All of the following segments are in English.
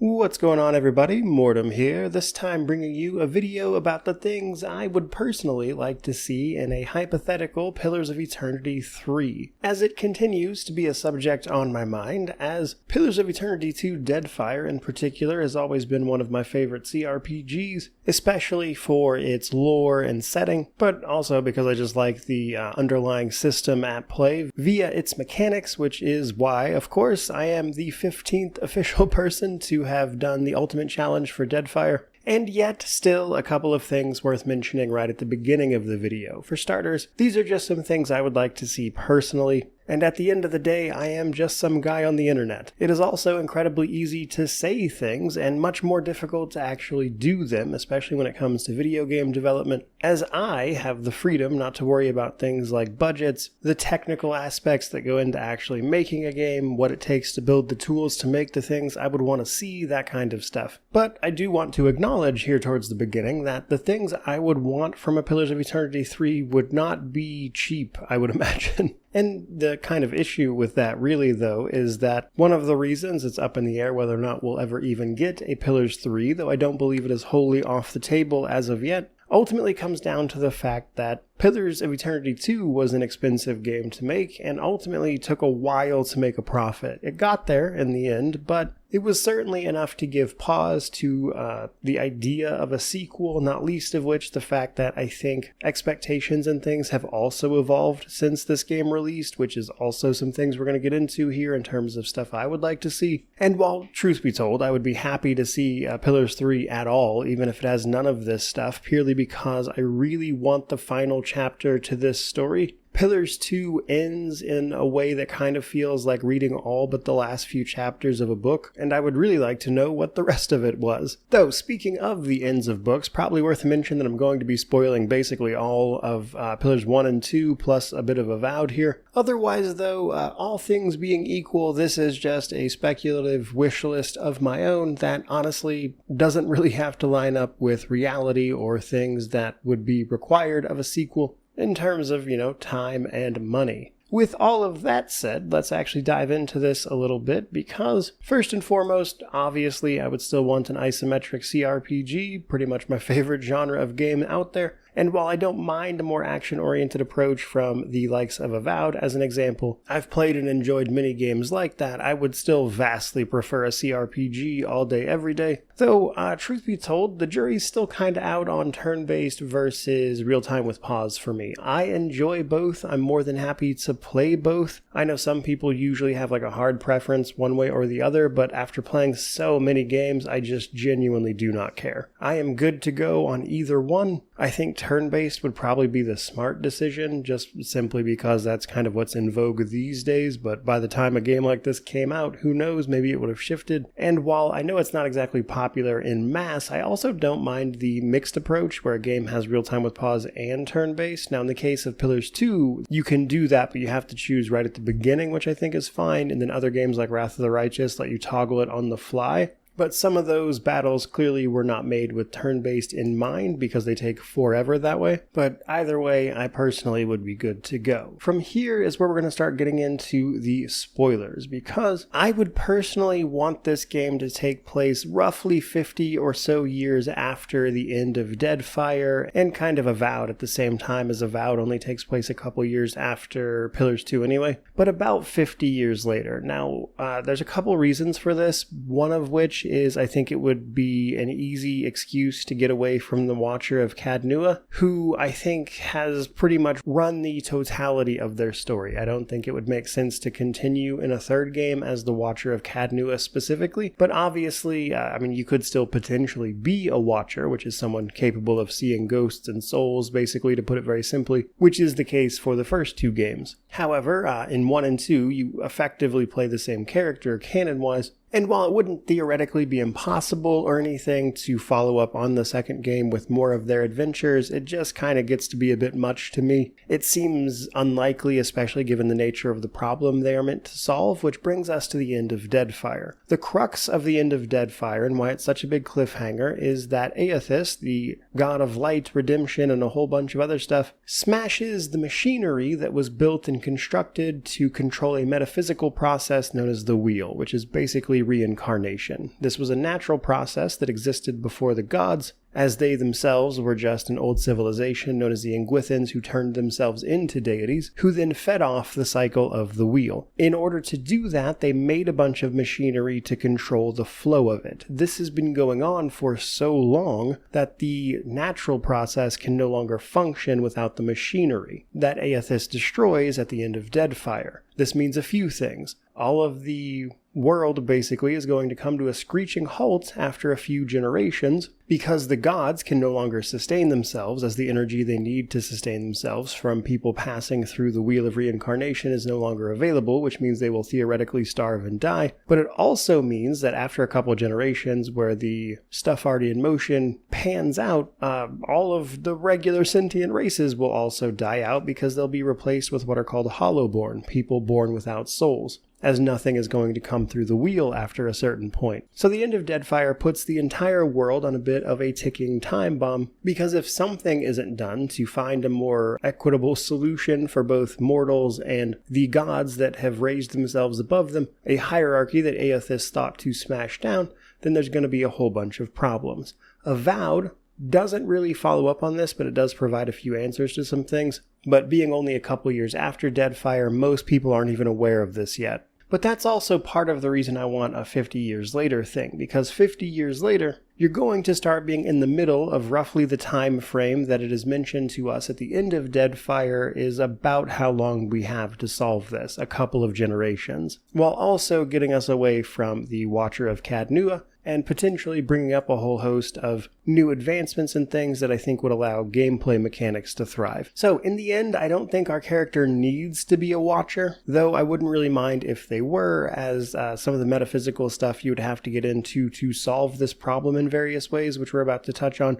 What's going on, everybody? Mortem here, this time bringing you a video about the things I would personally like to see in a hypothetical Pillars of Eternity 3, as it continues to be a subject on my mind, as Pillars of Eternity 2 Deadfire in particular has always been one of my favorite CRPGs, especially for its lore and setting, but also because I just like the underlying system at play via its mechanics, which is why, of course, I am the 15th official person to have done the ultimate challenge for Deadfire, and yet still a couple of things worth mentioning right at the beginning of the video. For starters, these are just some things I would like to see personally, and at the end of the day, I am just some guy on the internet. It is also incredibly easy to say things and much more difficult to actually do them, especially when it comes to video game development, as I have the freedom not to worry about things like budgets, the technical aspects that go into actually making a game, what it takes to build the tools to make the things I would want to see, that kind of stuff. But I do want to acknowledge here towards the beginning that the things I would want from a Pillars of Eternity 3 would not be cheap, I would imagine. And the kind of issue with that really, though, is that one of the reasons it's up in the air whether or not we'll ever even get a Pillars 3, though I don't believe it is wholly off the table as of yet, ultimately comes down to the fact that Pillars of Eternity 2 was an expensive game to make and ultimately took a while to make a profit. It got there in the end, but it was certainly enough to give pause to the idea of a sequel, not least of which the fact that I think expectations and things have also evolved since this game released, which is also some things we're going to get into here in terms of stuff I would like to see. And while, truth be told, I would be happy to see Pillars 3 at all, even if it has none of this stuff, purely because I really want the final chapter to this story. Pillars 2 ends in a way that kind of feels like reading all but the last few chapters of a book, and I would really like to know what the rest of it was. Though, speaking of the ends of books, probably worth mentioning that I'm going to be spoiling basically all of Pillars 1 and 2, plus a bit of Avowed here. Otherwise, though, all things being equal, this is just a speculative wish list of my own that honestly doesn't really have to line up with reality or things that would be required of a sequel in terms of, time and money. With all of that said, let's actually dive into this a little bit because, first and foremost, obviously I would still want an isometric CRPG, pretty much my favorite genre of game out there. And while I don't mind a more action-oriented approach from the likes of Avowed as an example, I've played and enjoyed many games like that, I would still vastly prefer a CRPG all day, every day. Though, truth be told, the jury's still kinda out on turn-based versus real-time with pause for me. I enjoy both, I'm more than happy to play both. I know some people usually have like a hard preference one way or the other, but after playing so many games, I just genuinely do not care. I am good to go on either one. I think turn-based would probably be the smart decision, just simply because that's kind of what's in vogue these days, but by the time a game like this came out, who knows, maybe it would have shifted. And while I know it's not exactly popular in mass, I also don't mind the mixed approach where a game has real-time with pause and turn-based. Now in the case of Pillars 2, you can do that, but you have to choose right at the beginning, which I think is fine, and then other games like Wrath of the Righteous let you toggle it on the fly. But some of those battles clearly were not made with turn-based in mind because they take forever that way. But either way, I personally would be good to go. From here is where we're going to start getting into the spoilers, because I would personally want this game to take place roughly 50 or so years after the end of Deadfire, and kind of Avowed at the same time, as Avowed only takes place a couple years after Pillars 2 anyway, but about 50 years later. Now, there's a couple reasons for this, one of which is I think it would be an easy excuse to get away from the Watcher of Cadnua, who I think has pretty much run the totality of their story. I don't think it would make sense to continue in a third game as the Watcher of Cadnua specifically, but obviously, you could still potentially be a Watcher, which is someone capable of seeing ghosts and souls, basically, to put it very simply, which is the case for the first two games. However, in 1 and 2, you effectively play the same character canon-wise, And while it wouldn't theoretically be impossible or anything to follow up on the second game with more of their adventures, it just kind of gets to be a bit much to me. It seems unlikely, especially given the nature of the problem they are meant to solve, which brings us to the end of Deadfire. The crux of the end of Deadfire, and why it's such a big cliffhanger, is that Aethys, the god of light, redemption, and a whole bunch of other stuff, smashes the machinery that was built and constructed to control a metaphysical process known as the Wheel, which is basically simply reincarnation. This was a natural process that existed before the gods, as they themselves were just an old civilization known as the Ingwithans, who turned themselves into deities, who then fed off the cycle of the wheel. In order to do that, they made a bunch of machinery to control the flow of it. This has been going on for so long that the natural process can no longer function without the machinery that Aethys destroys at the end of Deadfire. This means a few things. All of the world basically is going to come to a screeching halt after a few generations, because the gods can no longer sustain themselves, as the energy they need to sustain themselves from people passing through the Wheel of Reincarnation is no longer available, which means they will theoretically starve and die. But it also means that after a couple of generations where the stuff already in motion pans out, all of the regular sentient races will also die out, because they'll be replaced with what are called Hollowborn, people born without souls, as nothing is going to come through the wheel after a certain point. So the end of Deadfire puts the entire world on a bit of a ticking time bomb, because if something isn't done to find a more equitable solution for both mortals and the gods that have raised themselves above them, a hierarchy that Aethys thought to smash down, then there's going to be a whole bunch of problems. Avowed doesn't really follow up on this, but it does provide a few answers to some things. But being only a couple years after Deadfire, most people aren't even aware of this yet. But that's also part of the reason I want a 50 years later thing, because 50 years later, you're going to start being in the middle of roughly the time frame that it is mentioned to us at the end of Deadfire is about how long we have to solve this, a couple of generations, while also getting us away from the Watcher of Cadnua and potentially bringing up a whole host of new advancements and things that I think would allow gameplay mechanics to thrive. So in the end, I don't think our character needs to be a Watcher, though I wouldn't really mind if they were, as some of the metaphysical stuff you would have to get into to solve this problem in various ways, which we're about to touch on.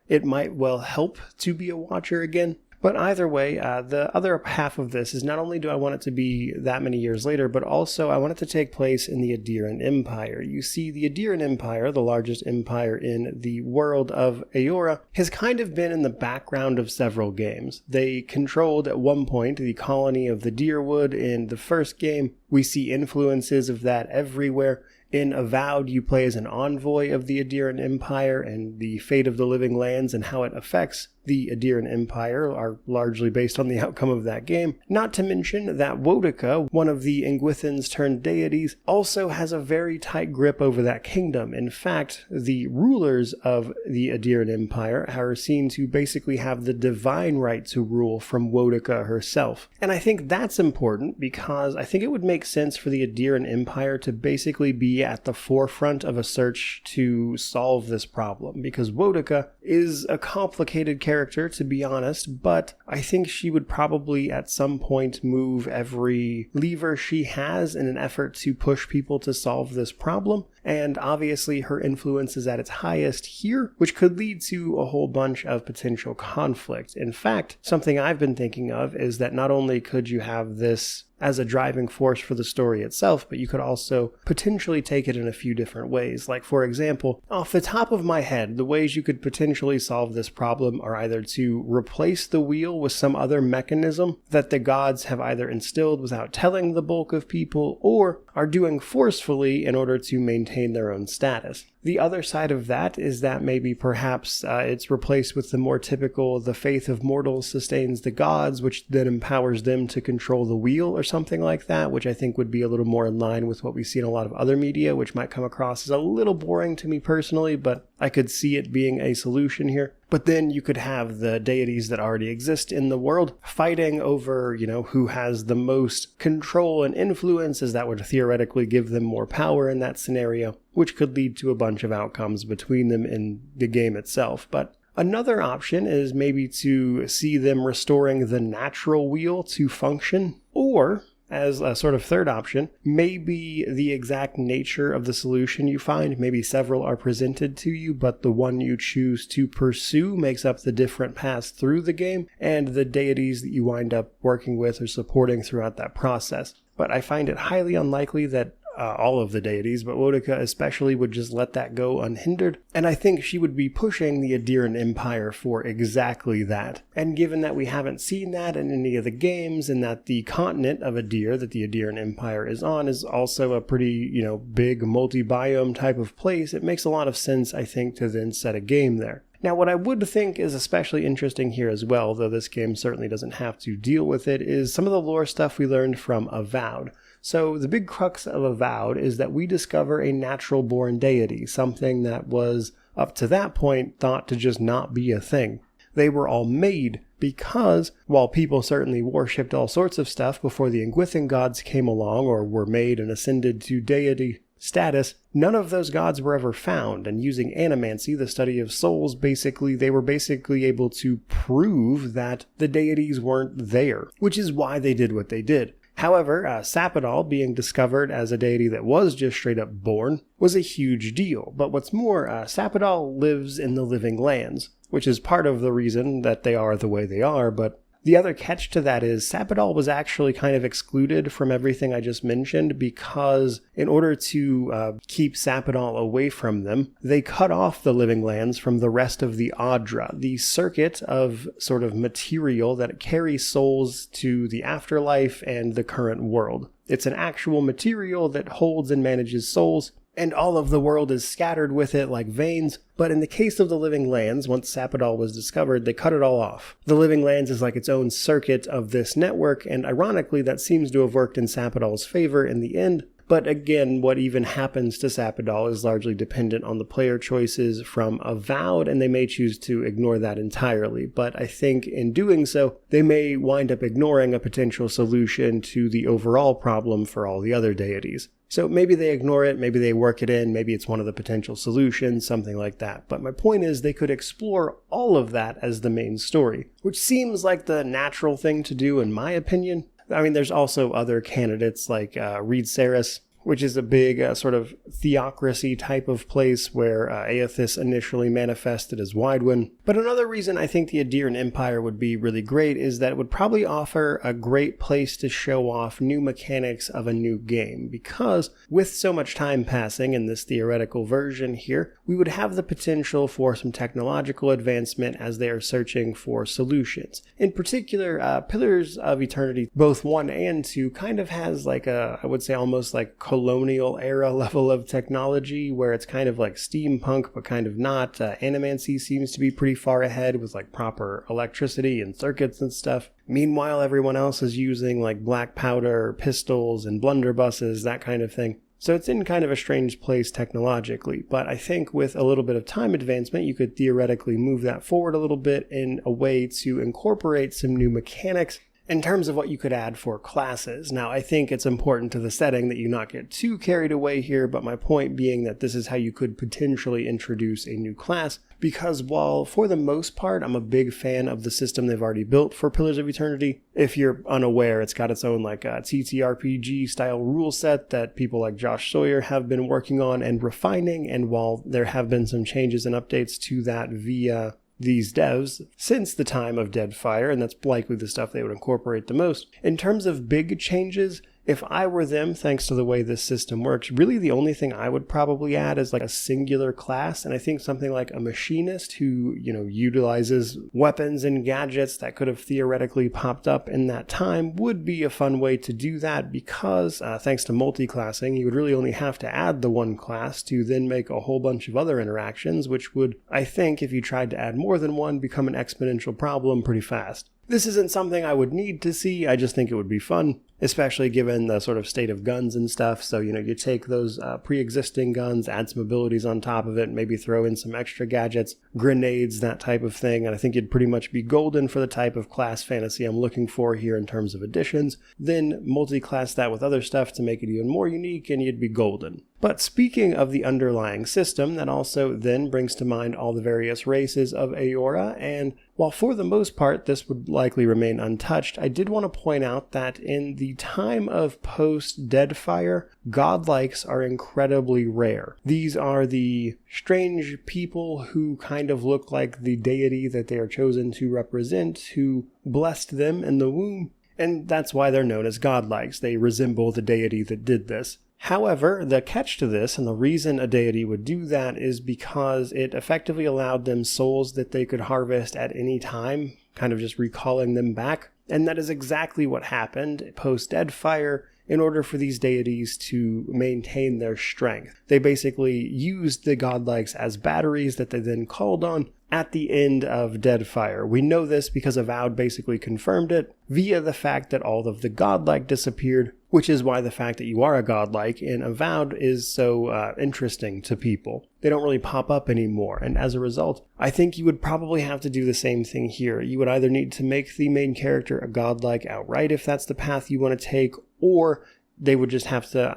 It might well help to be a Watcher again. But either way, the other half of this is not only do I want it to be that many years later, but also I want it to take place in the Adiran Empire. You see, the Adiran Empire, the largest empire in the world of Eora, has kind of been in the background of several games. They controlled at one point the colony of the Deerwood in the first game. We see influences of that everywhere. In Avowed, you play as an envoy of the Adiran Empire, and the fate of the living lands and how it affects the Adiran Empire are largely based on the outcome of that game. Not to mention that Wodica, one of the Ingwithans turned deities, also has a very tight grip over that kingdom. In fact, the rulers of the Adiran Empire are seen to basically have the divine right to rule from Wodica herself. And I think that's important, because I think it would make sense for the Adiran Empire to basically be at the forefront of a search to solve this problem, because Wodica is a complicated character, to be honest, but I think she would probably at some point move every lever she has in an effort to push people to solve this problem. And obviously her influence is at its highest here, which could lead to a whole bunch of potential conflict. In fact, something I've been thinking of is that not only could you have this as a driving force for the story itself, but you could also potentially take it in a few different ways. Like, for example, off the top of my head, the ways you could potentially solve this problem are either to replace the wheel with some other mechanism that the gods have either instilled without telling the bulk of people, or are doing forcefully in order to maintain their own status. The other side of that is that maybe perhaps it's replaced with the more typical, the faith of mortals sustains the gods, which then empowers them to control the wheel or something like that, which I think would be a little more in line with what we see in a lot of other media, which might come across as a little boring to me personally, but I could see it being a solution here. But then you could have the deities that already exist in the world fighting over, who has the most control and influence, as that would theoretically give them more power in that scenario, which could lead to a bunch of outcomes between them in the game itself. But another option is maybe to see them restoring the natural wheel to function, or as a sort of third option, maybe the exact nature of the solution you find, maybe several are presented to you, but the one you choose to pursue makes up the different paths through the game, and the deities that you wind up working with or supporting throughout that process. But I find it highly unlikely that all of the deities, but Boudica especially would just let that go unhindered. And I think she would be pushing the Adiran Empire for exactly that. And given that we haven't seen that in any of the games, and that the continent of Adir that the Adiran Empire is on is also a pretty, big multi-biome type of place, it makes a lot of sense, I think, to then set a game there. Now, what I would think is especially interesting here as well, though this game certainly doesn't have to deal with it, is some of the lore stuff we learned from Avowed. So the big crux of Avowed is that we discover a natural-born deity, something that was, up to that point, thought to just not be a thing. They were all made because, while people certainly worshipped all sorts of stuff before the Engwithan gods came along or were made and ascended to deity status, none of those gods were ever found, and using animancy, the study of souls, they were basically able to prove that the deities weren't there, which is why they did what they did. However, Sapidal being discovered as a deity that was just straight up born was a huge deal, but what's more, Sapidal lives in the living lands, which is part of the reason that they are the way they are, but the other catch to that is Sapidal was actually kind of excluded from everything I just mentioned because in order to keep Sapidal away from them, they cut off the living lands from the rest of the Adra, the circuit of sort of material that carries souls to the afterlife and the current world. It's an actual material that holds and manages souls, and all of the world is scattered with it like veins, but in the case of the living lands, once Sapidal was discovered, they cut it all off. The living lands is like its own circuit of this network, and ironically that seems to have worked in Sapidal's favor in the end, but again, what even happens to Sapidal is largely dependent on the player choices from Avowed, and they may choose to ignore that entirely, but I think in doing so, they may wind up ignoring a potential solution to the overall problem for all the other deities. So maybe they ignore it, maybe they work it in, maybe it's one of the potential solutions, something like that. But my point is they could explore all of that as the main story, which seems like the natural thing to do in my opinion. I mean, there's also other candidates like Reed Saris, which is a big sort of theocracy type of place where Aethys initially manifested as Widewin. But another reason I think the Adiran Empire would be really great is that it would probably offer a great place to show off new mechanics of a new game, because with so much time passing in this theoretical version here, we would have the potential for some technological advancement as they are searching for solutions. In particular, Pillars of Eternity, both 1 and 2, kind of has like I would say almost like colonial era level of technology where it's kind of like steampunk but kind of not. Animancy seems to be pretty far ahead with like proper electricity and circuits and stuff. Meanwhile, everyone else is using like black powder, pistols, and blunderbusses, that kind of thing. So it's in kind of a strange place technologically, but I think with a little bit of time advancement, you could theoretically move that forward a little bit in a way to incorporate some new mechanics in terms of what you could add for classes. Now, I think it's important to the setting that you not get too carried away here, but my point being that this is how you could potentially introduce a new class, because while for the most part I'm a big fan of the system they've already built for Pillars of Eternity, if you're unaware, it's got its own like TTRPG style rule set that people like Josh Sawyer have been working on and refining, and while there have been some changes and updates to that via these devs since the time of Deadfire, and that's likely the stuff they would incorporate the most. In terms of big changes, if I were them, thanks to the way this system works, really the only thing I would probably add is like a singular class, and I think something like a machinist who, utilizes weapons and gadgets that could have theoretically popped up in that time would be a fun way to do that, because thanks to multi-classing, you would really only have to add the one class to then make a whole bunch of other interactions, which would, I think, if you tried to add more than one, become an exponential problem pretty fast. This isn't something I would need to see, I just think it would be fun, especially given the sort of state of guns and stuff. So, you take those pre-existing guns, add some abilities on top of it, maybe throw in some extra gadgets, grenades, that type of thing, and I think you'd pretty much be golden for the type of class fantasy I'm looking for here in terms of additions. Then multi-class that with other stuff to make it even more unique, and you'd be golden. But speaking of the underlying system, that also then brings to mind all the various races of Eora, and while for the most part this would likely remain untouched, I did want to point out that in the time of post-Deadfire, godlikes are incredibly rare. These are the strange people who kind of look like the deity that they are chosen to represent, who blessed them in the womb, and that's why they're known as godlikes. They resemble the deity that did this. However, the catch to this, and the reason a deity would do that, is because it effectively allowed them souls that they could harvest at any time, kind of just recalling them back. And that is exactly what happened post-Deadfire in order for these deities to maintain their strength. They basically used the godlikes as batteries that they then called on at the end of Deadfire. We know this because Avowed basically confirmed it via the fact that all of the godlike disappeared, which is why the fact that you are a godlike in Avowed is so interesting to people. They don't really pop up anymore, and as a result, I think you would probably have to do the same thing here. You would either need to make the main character a godlike outright if that's the path you want to take, or they would just have to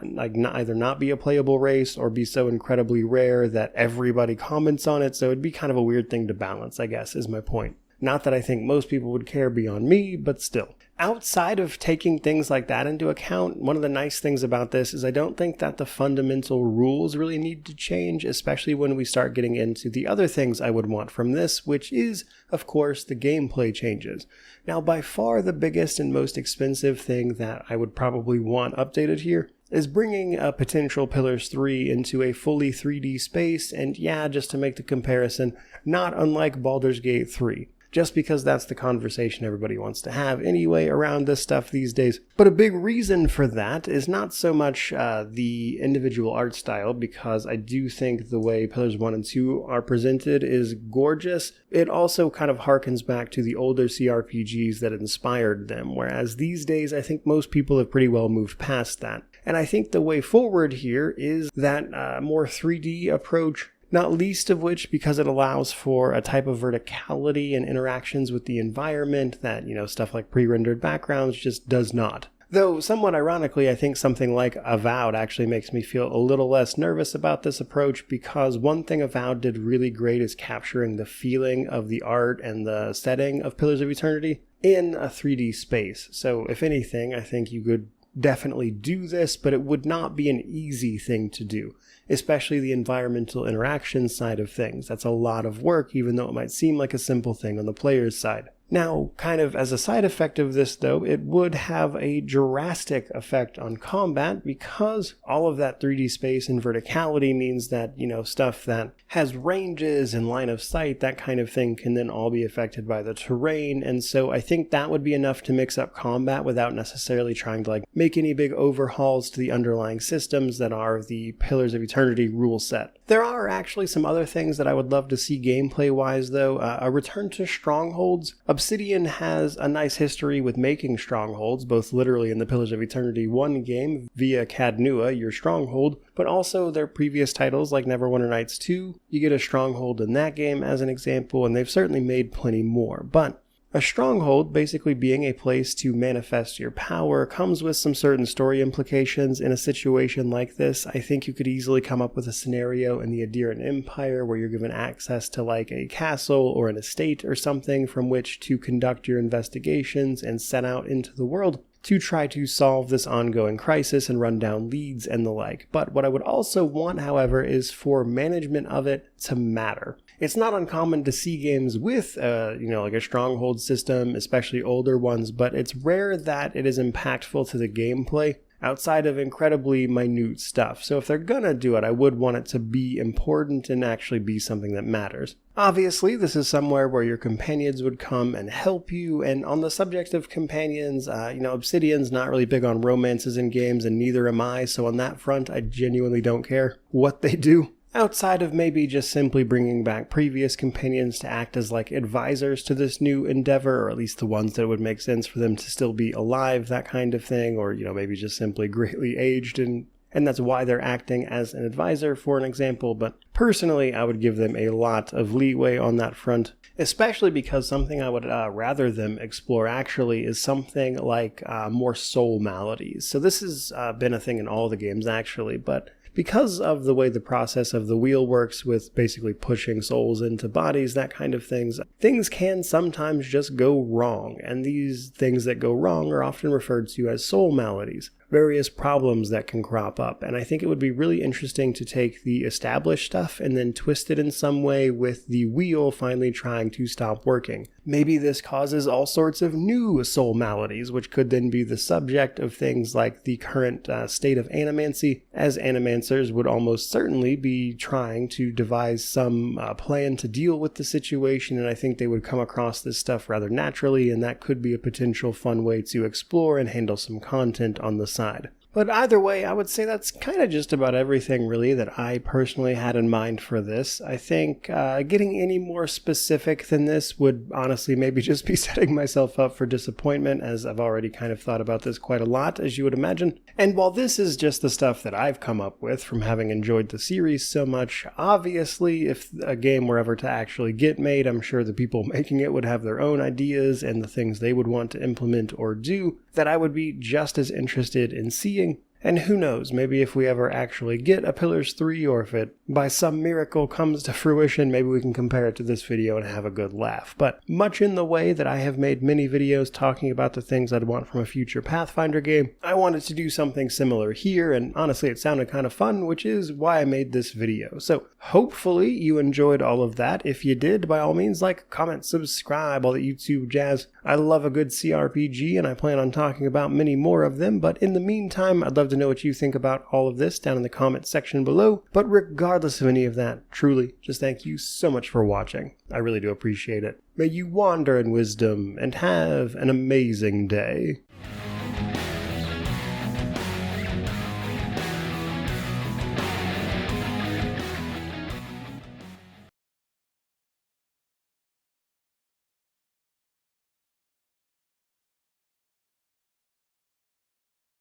either not be a playable race or be so incredibly rare that everybody comments on it, so it'd be kind of a weird thing to balance, I guess, is my point. Not that I think most people would care beyond me, but still. Outside of taking things like that into account, one of the nice things about this is I don't think that the fundamental rules really need to change, especially when we start getting into the other things I would want from this, which is, of course, the gameplay changes. Now, by far the biggest and most expensive thing that I would probably want updated here is bringing a potential Pillars 3 into a fully 3D space, and yeah, just to make the comparison, not unlike Baldur's Gate 3. Just because that's the conversation everybody wants to have anyway around this stuff these days. But a big reason for that is not so much the individual art style, because I do think the way Pillars 1 and 2 are presented is gorgeous. It also kind of harkens back to the older CRPGs that inspired them, whereas these days I think most people have pretty well moved past that. And I think the way forward here is that more 3D approach, not least of which because it allows for a type of verticality and interactions with the environment that, stuff like pre-rendered backgrounds just does not. Though, somewhat ironically, I think something like Avowed actually makes me feel a little less nervous about this approach, because one thing Avowed did really great is capturing the feeling of the art and the setting of Pillars of Eternity in a 3D space. So, if anything, I think you could definitely do this, but it would not be an easy thing to do, especially the environmental interaction side of things. That's a lot of work, even though it might seem like a simple thing on the player's side. Now, kind of as a side effect of this though, it would have a drastic effect on combat, because all of that 3D space and verticality means that, stuff that has ranges and line of sight, that kind of thing, can then all be affected by the terrain, and so I think that would be enough to mix up combat without necessarily trying to make any big overhauls to the underlying systems that are the Pillars of Eternity rule set. There are actually some other things that I would love to see gameplay-wise though. A return to strongholds. Obsidian has a nice history with making strongholds, both literally in the Pillars of Eternity 1 game via Cadnua, your stronghold, but also their previous titles like Neverwinter Nights 2. You get a stronghold in that game as an example, and they've certainly made plenty more. But a stronghold, basically being a place to manifest your power, comes with some certain story implications. In a situation like this, I think you could easily come up with a scenario in the Adherent Empire where you're given access to a castle or an estate or something from which to conduct your investigations and set out into the world to try to solve this ongoing crisis and run down leads and the like. But what I would also want, however, is for management of it to matter. It's not uncommon to see games with, a stronghold system, especially older ones, but it's rare that it is impactful to the gameplay outside of incredibly minute stuff. So if they're gonna do it, I would want it to be important and actually be something that matters. Obviously, this is somewhere where your companions would come and help you, and on the subject of companions, Obsidian's not really big on romances in games, and neither am I, so on that front, I genuinely don't care what they do. Outside of maybe just simply bringing back previous companions to act as advisors to this new endeavor, or at least the ones that would make sense for them to still be alive, that kind of thing, or maybe just simply greatly aged and that's why they're acting as an advisor, for an example. But personally, I would give them a lot of leeway on that front, especially because something I would rather them explore actually is something like more soul maladies. So this has been a thing in all the games actually, but because of the way the process of the wheel works with basically pushing souls into bodies, that kind of things can sometimes just go wrong, and these things that go wrong are often referred to as soul maladies. various problems that can crop up. And I think it would be really interesting to take the established stuff and then twist it in some way with the wheel finally trying to stop working. Maybe this causes all sorts of new soul maladies, which could then be the subject of things like the current state of animancy, as animancers would almost certainly be trying to devise some plan to deal with the situation, and I think they would come across this stuff rather naturally, and that could be a potential fun way to explore and handle some content on the side. But either way, I would say that's kind of just about everything really that I personally had in mind for this. I think getting any more specific than this would honestly maybe just be setting myself up for disappointment, as I've already kind of thought about this quite a lot, as you would imagine. And while this is just the stuff that I've come up with from having enjoyed the series so much, obviously if a game were ever to actually get made, I'm sure the people making it would have their own ideas and the things they would want to implement or do that I would be just as interested in seeing. And who knows, maybe if we ever actually get a Pillars 3, or if it by some miracle comes to fruition, maybe we can compare it to this video and have a good laugh. But much in the way that I have made many videos talking about the things I'd want from a future Pathfinder game, I wanted to do something similar here, and honestly it sounded kind of fun, which is why I made this video. So hopefully you enjoyed all of that. If you did, by all means, like, comment, subscribe, all that YouTube jazz. I love a good CRPG, and I plan on talking about many more of them, but in the meantime, I'd love to know what you think about all of this down in the comment section below. But regardless of any of that, truly, just thank you so much for watching. I really do appreciate it. May you wander in wisdom and have an amazing day.